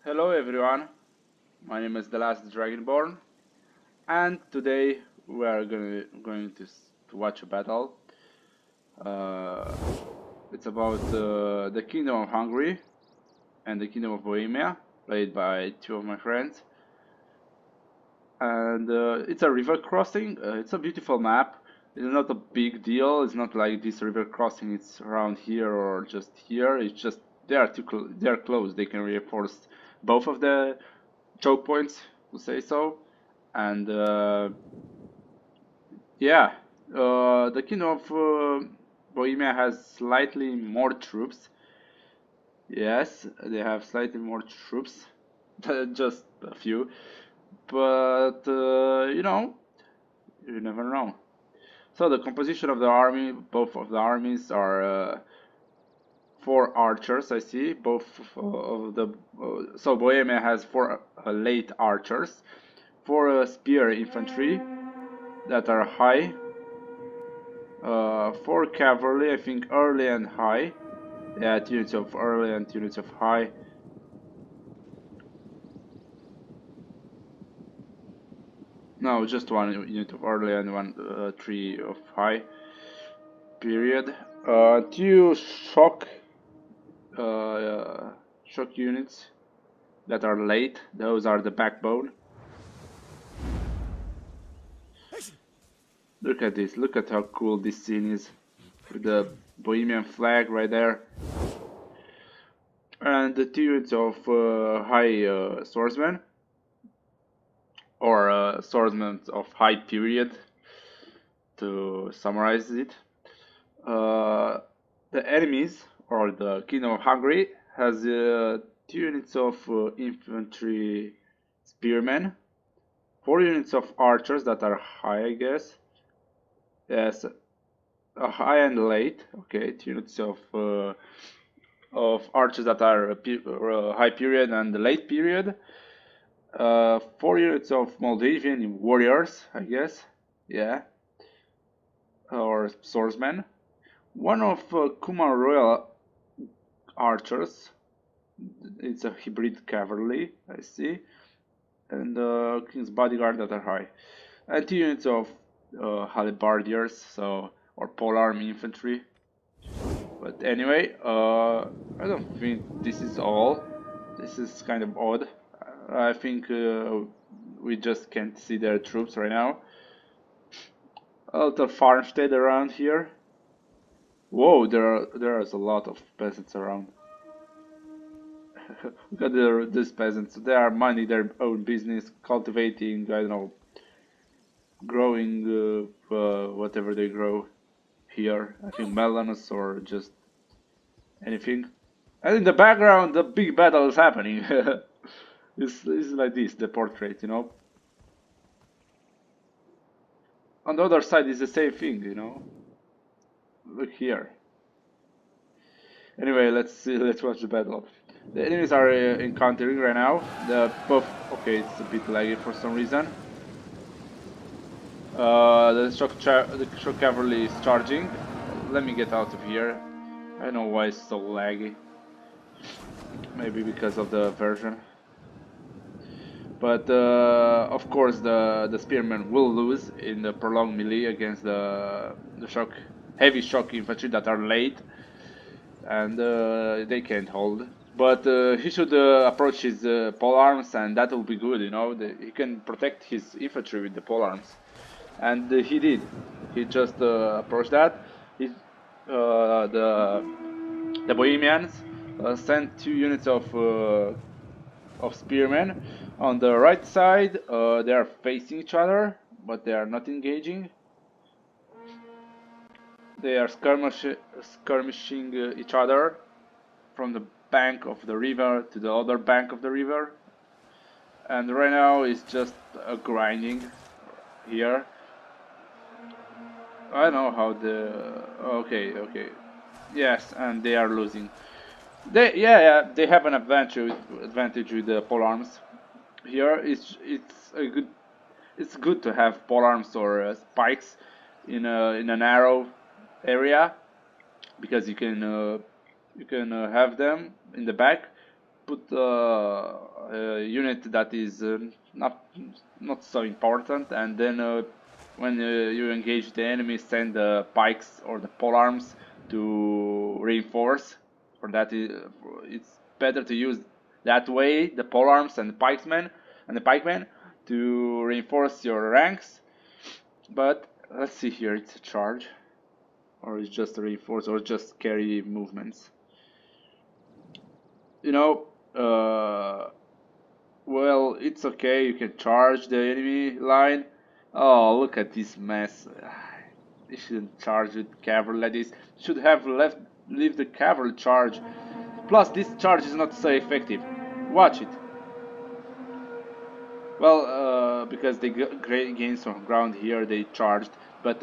Hello everyone, my name is the last Dragonborn, and today we are going to watch a battle. Uh, it's about the Kingdom of Hungary and the Kingdom of Bohemia, played by two of my friends. And it's a river crossing. It's a beautiful map. It's not a big deal. It's not like this river crossing. It's around here or just here. It's just they are close. They can reinforce both of the choke points, to say so. And yeah, the Kingdom of Bohemia has slightly more troops. Yes, they have slightly more troops, just a few. But you never know. So the composition of the army, both of the armies are four archers. I see both of the. So Bohemia has four late archers, four spear infantry that are high, four cavalry, I think early and high. Yeah, units of early and units of high. No, just one unit of early and one three of high. Period. Two shock units that are late. Those are the backbone. Look at this. Look at how cool this scene is. With the Bohemian flag right there. And the two units of high swordsmen. Or swordsmen of high period, to summarize it. The enemies, or the Kingdom of Hungary, has two units of infantry spearmen, four units of archers that are high, I guess. Yes, high and late. Okay, two units of archers that are high period and late period. Four units of Moldavian warriors, I guess. Yeah, or swordsmen. One of Kumar Royal archers. It's a hybrid cavalry, I see. And King's bodyguard that are high. And two units of halberdiers, so or polearm infantry. But anyway, I don't think this is all. This is kind of odd. I think we just can't see their troops right now. A little farmstead around here. Whoa, there's a lot of peasants around. Look at these peasants. They are minding their own business, cultivating, I don't know, growing whatever they grow here. I think melons or just anything. And in the background, the big battle is happening. It's like this, the portrait, you know. On the other side is the same thing, you know. Look here. Anyway, let's see. Let's watch the battle. The enemies are encountering right now. The buff. Okay, it's a bit laggy for some reason. The shock cavalry is charging. Let me get out of here. I don't know why it's so laggy. Maybe because of the version. But of course, the spearmen will lose in the prolonged melee against the heavy shock infantry that are late, and they can't hold. But he should approach his polearms, and that will be good. You know, he can protect his infantry with the polearms, and he did. He just approached that. He, the Bohemians sent two units of spearmen. On the right side, they are facing each other, but they are not engaging. They are skirmishing each other from the bank of the river to the other bank of the river. And right now it's just a grinding here. I don't know how the... Okay. Yes, and they are losing. They have an advantage with the polearms. Here it's good to have polearms or spikes in a narrow area, because you can have them in the back put a unit that is not so important, and then when you engage the enemy, send the pikes or the polearms to reinforce. For that, it's better to use that way the polearms and the pikemen to reinforce your ranks. But let's see here, it's a charge, or it's just a reinforce, or just carry movements. You know, well, it's okay, you can charge the enemy line. Oh, look at this mess. You shouldn't charge with cavalry like this. Should have leave the cavalry charge. Plus, this charge is not so effective. Watch it. Well, because they gained some ground here, they charged. But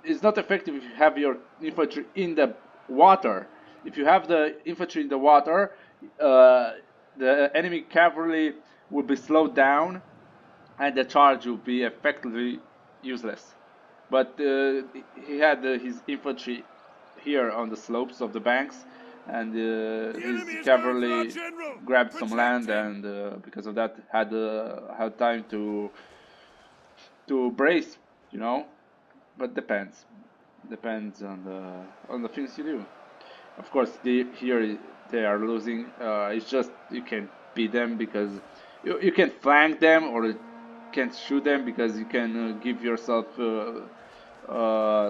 it's not effective if you have your infantry in the water. If you have the infantry in the water, the enemy cavalry will be slowed down, and the charge will be effectively useless. But he had his infantry here on the slopes of the banks, and his cavalry grabbed some land, and because of that had time to brace, you know. But depends on the things you do. Of course, here they are losing. It's just you can beat them because you can flank them, or can't shoot them because you can give yourself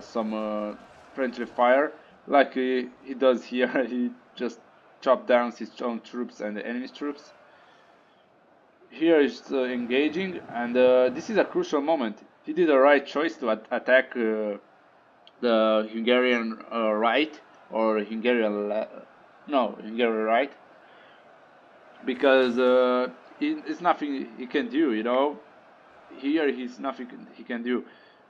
some friendly fire, like he does here. He just chopped down his own troops and the enemy's troops. Here is engaging, and this is a crucial moment. He did the right choice to attack the Hungarian right, or Hungarian no, Hungarian right, because it's nothing he can do, you know. Here he's nothing he can do.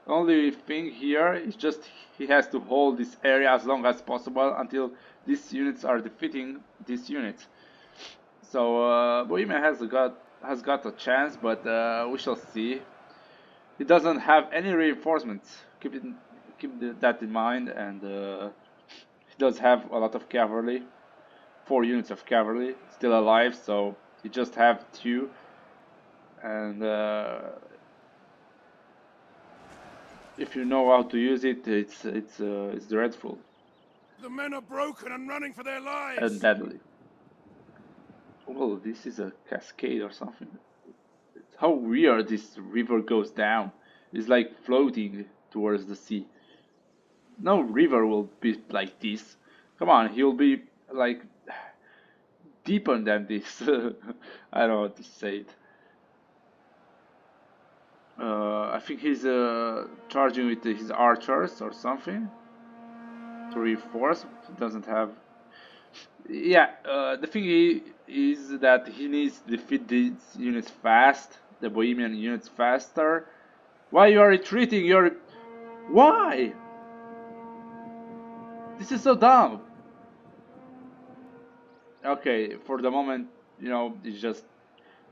Only thing here is just he has to hold this area as long as possible until these units are defeating these units. So Bohemia has got a chance, but we shall see. He doesn't have any reinforcements. Keep that in mind, and he does have a lot of cavalry. 4 units of cavalry still alive, so he just have 2, and if you know how to use it, it's dreadful. The men are broken and running for their lives. And deadly. Oh, this is a cascade or something. How weird this river goes down. It's like floating towards the sea. No river will be like this. Come on, he'll be like deeper than this. I don't know how to say it. I think he's charging with his archers or something to reinforce. He doesn't have. Yeah, the thing is that he needs to defeat these units fast, the Bohemian units faster. Why you are retreating? Why? This is so dumb. Okay, for the moment, you know, it's just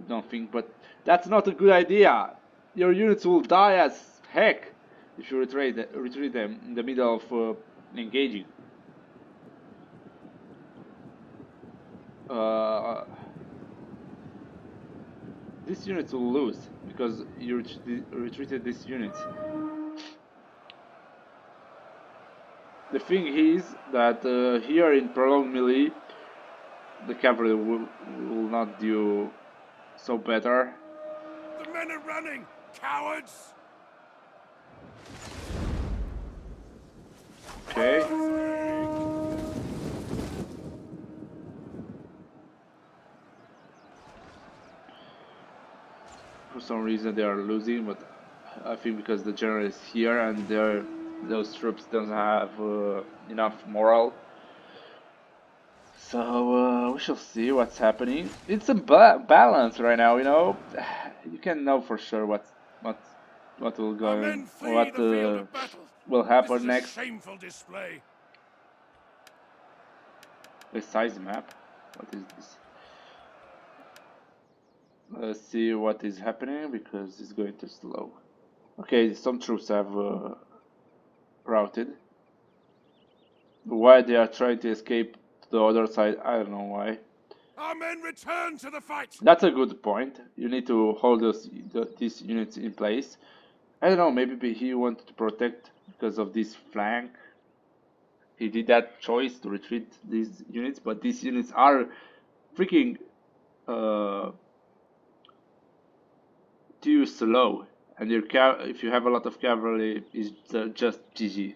don't think, but that's not a good idea. Your units will die as heck if you retreat them in the middle of engaging. These units will lose because you retreated these units. The thing is that here in prolonged melee, the cavalry will not do so better. The men are running, cowards! Okay. For some reason they are losing, but I think because the general is here and those troops don't have enough morale. So we shall see what's happening. It's a balance right now, you know. You can know for sure what will go, what will happen next. Shameful display. The size map. What is this? Let's see what is happening because it's going too slow. Okay, some troops have routed. Why they are trying to escape to the other side, I don't know why. Our men return to the fight. That's a good point. You need to hold these units in place. I don't know, maybe he wanted to protect because of this flank. He did that choice to retreat these units, but these units are freaking uh, too slow. And if you have a lot of cavalry, it's just GG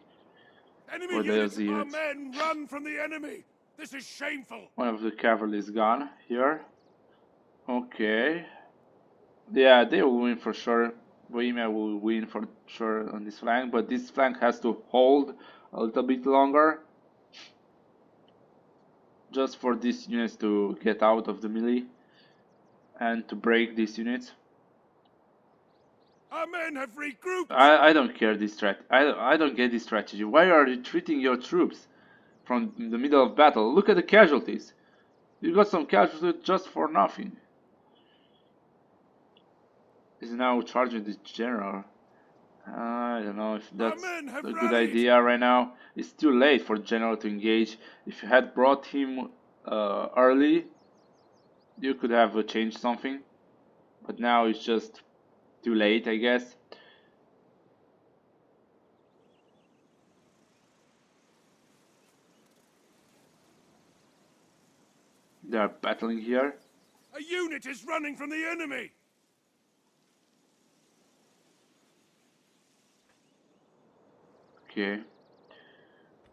Enemy for those units, our units. men run from the enemy. This is shameful. One of the cavalry is gone here. Okay. Yeah, they will win for sure. Bohemia will win for sure on this flank, but this flank has to hold a little bit longer just for these units to get out of the melee and to break these units. Our men have regrouped. I don't care this I don't get this strategy. Why are you retreating your troops from the middle of battle? Look at the casualties. You got some casualties just for nothing. He's now charging this general. I don't know if that's a good idea right now. It's too late for general to engage. If you had brought him early, you could have changed something. But now it's just too late, I guess. They are battling here. A unit is running from the enemy. Okay.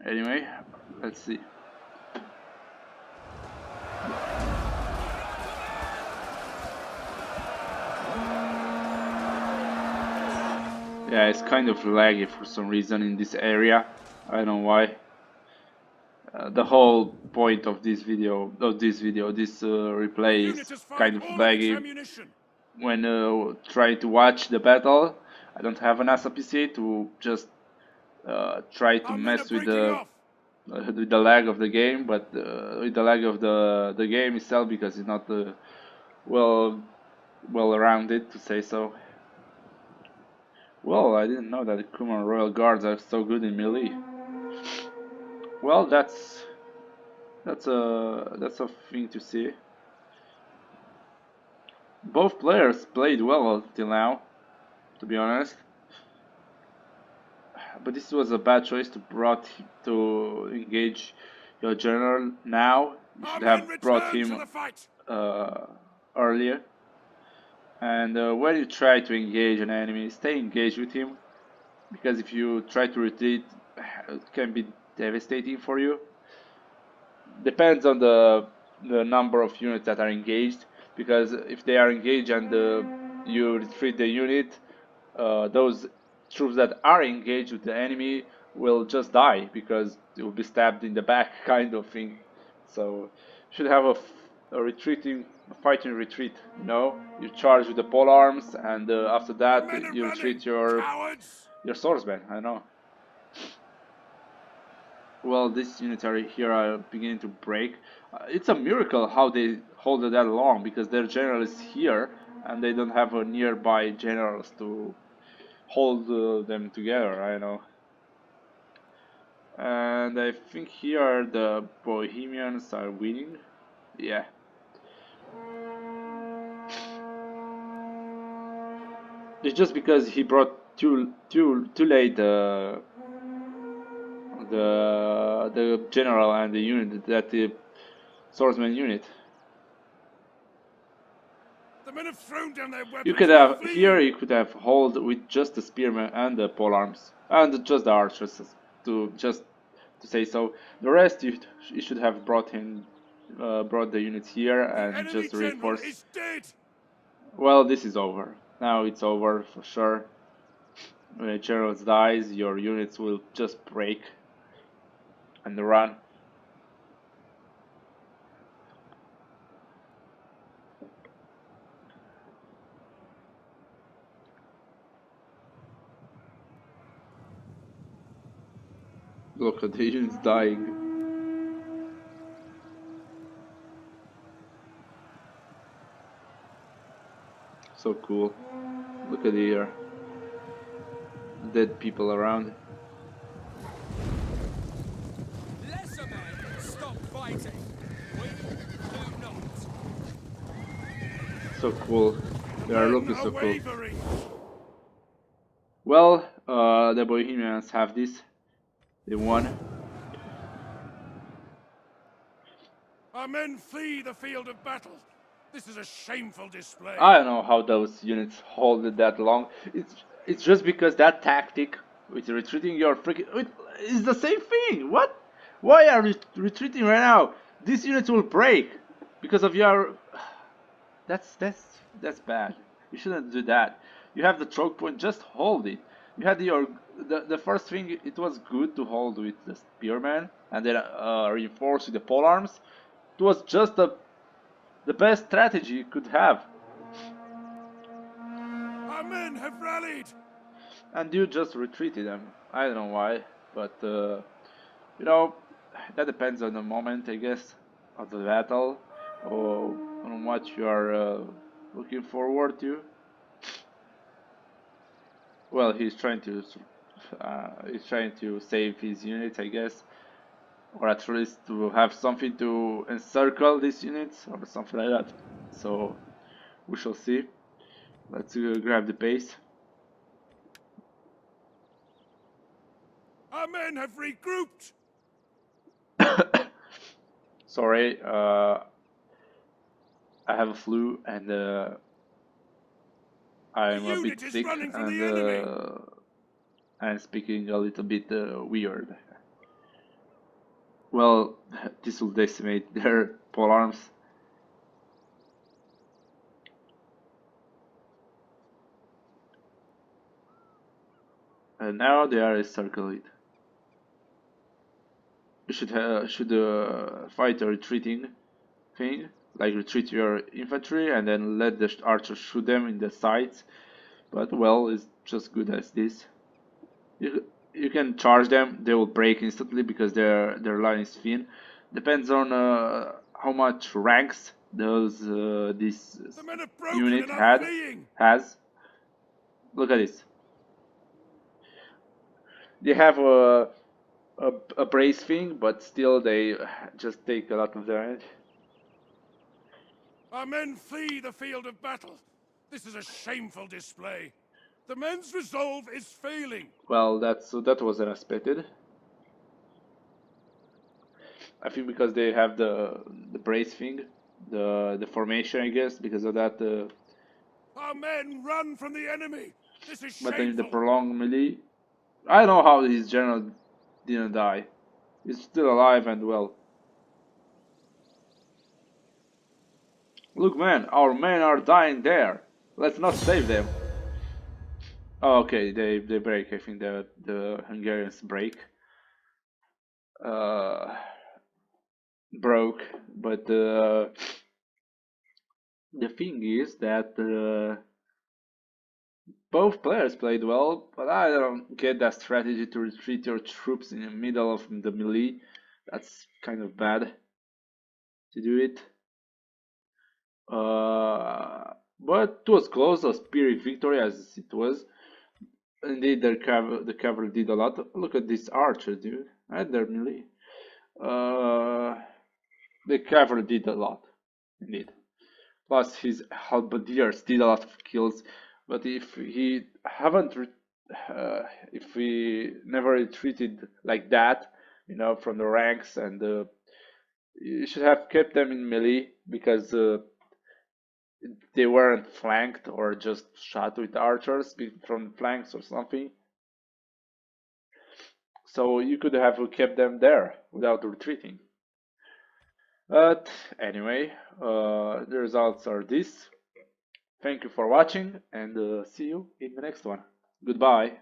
Anyway, let's see. Yeah, it's kind of laggy for some reason in this area. I don't know why. The whole point of this replay is kind of laggy. When trying to watch the battle, I don't have an ASA PC to just try to mess with the lag of the game, but with the lag of the game itself, because it's not well rounded, to say so. Well, I didn't know that the Kuman Royal Guards are so good in melee. Well, that's a thing to see. Both players played well until now, to be honest. But this was a bad choice to engage your general now. You should have brought him earlier. And when you try to engage an enemy, stay engaged with him, because if you try to retreat, it can be devastating for you. Depends on the number of units that are engaged, because if they are engaged and you retreat the unit, those troops that are engaged with the enemy will just die because they will be stabbed in the back, kind of thing. So you should have a fighting retreat. You know, you charge with the pole arms, and after that you retreat your swordsman. I know. Well, these units here are beginning to break. It's a miracle how they hold it that long, because their general is here and they don't have nearby generals to hold them together. I know. And I think here the Bohemians are winning. Yeah. It's just because he brought too late the general and the unit, that the swordsman unit. The men have thrown down their weapons. You could have here. You could have hold with just the spearmen and the polearms and just the archers, to say so. The rest you should have brought the units here and just reinforce. Well, this is over. Now it's over for sure. When a general dies, your units will just break and run. Look at the units dying. So cool. Look at here. Dead people around. Lesser men stop fighting. We do not. So cool. The They are men looking are so cool. wavering. Well, the Bohemians have this. They won. Our men flee the field of battle. This is a shameful display. I don't know how those units hold it that long. It's just because that tactic with retreating your freaking it's the same thing. What? Why are you retreating right now? These units will break because of your. That's bad. You shouldn't do that. You have the choke point. Just hold it. You had the first thing. It was good to hold with the spearman and then reinforce with the pole arms. It was just the best strategy you could have. Our men have rallied. And you just retreated them. I don't know why, but you know, that depends on the moment, I guess, of the battle, or on what you are looking forward to. Well, he's trying to save his units, I guess, or at least to have something to encircle these units or something like that. So we shall see. Let's grab the pace. Our men have regrouped. Sorry, I have a flu and A I'm a bit unit is sick running from and the enemy. I'm speaking a little bit weird. Well, this will decimate their pole arms. And now they are encircled. You should fight a retreating thing, like retreat your infantry and then let the archers shoot them in the sides. But well, it's just good as this. You can charge them; they will break instantly because their line is thin. Depends on how much ranks this The men have broken unit and are had fleeing. has. Look at this. They have a brace thing, but still they just take a lot of damage. Our men flee the field of battle. This is a shameful display. The men's resolve is failing. Well, that was unexpected. I think because they have the brace thing, the formation, I guess, because of that. Our men run from the enemy. This is But then the shameful. prolonged melee. I don't know how his general didn't die. He's still alive and well. Look, man, our men are dying there. Let's not save them. Oh, okay, they break. I think the Hungarians break. Uh, broke. But the thing is that both players played well, but I don't get that strategy to retreat your troops in the middle of the melee. That's kind of bad to do it. But it was close, a Pyrrhic victory as it was. Indeed, the cavalry did a lot. Look at this archer, dude. And their melee. Uh, the cavalry did a lot, indeed. Plus, his halberdiers did a lot of kills. But if we never retreated like that, from the ranks, and you should have kept them in melee because they weren't flanked or just shot with archers from flanks or something. So you could have kept them there without retreating. But anyway, the results are this. Thank you for watching and see you in the next one. Goodbye.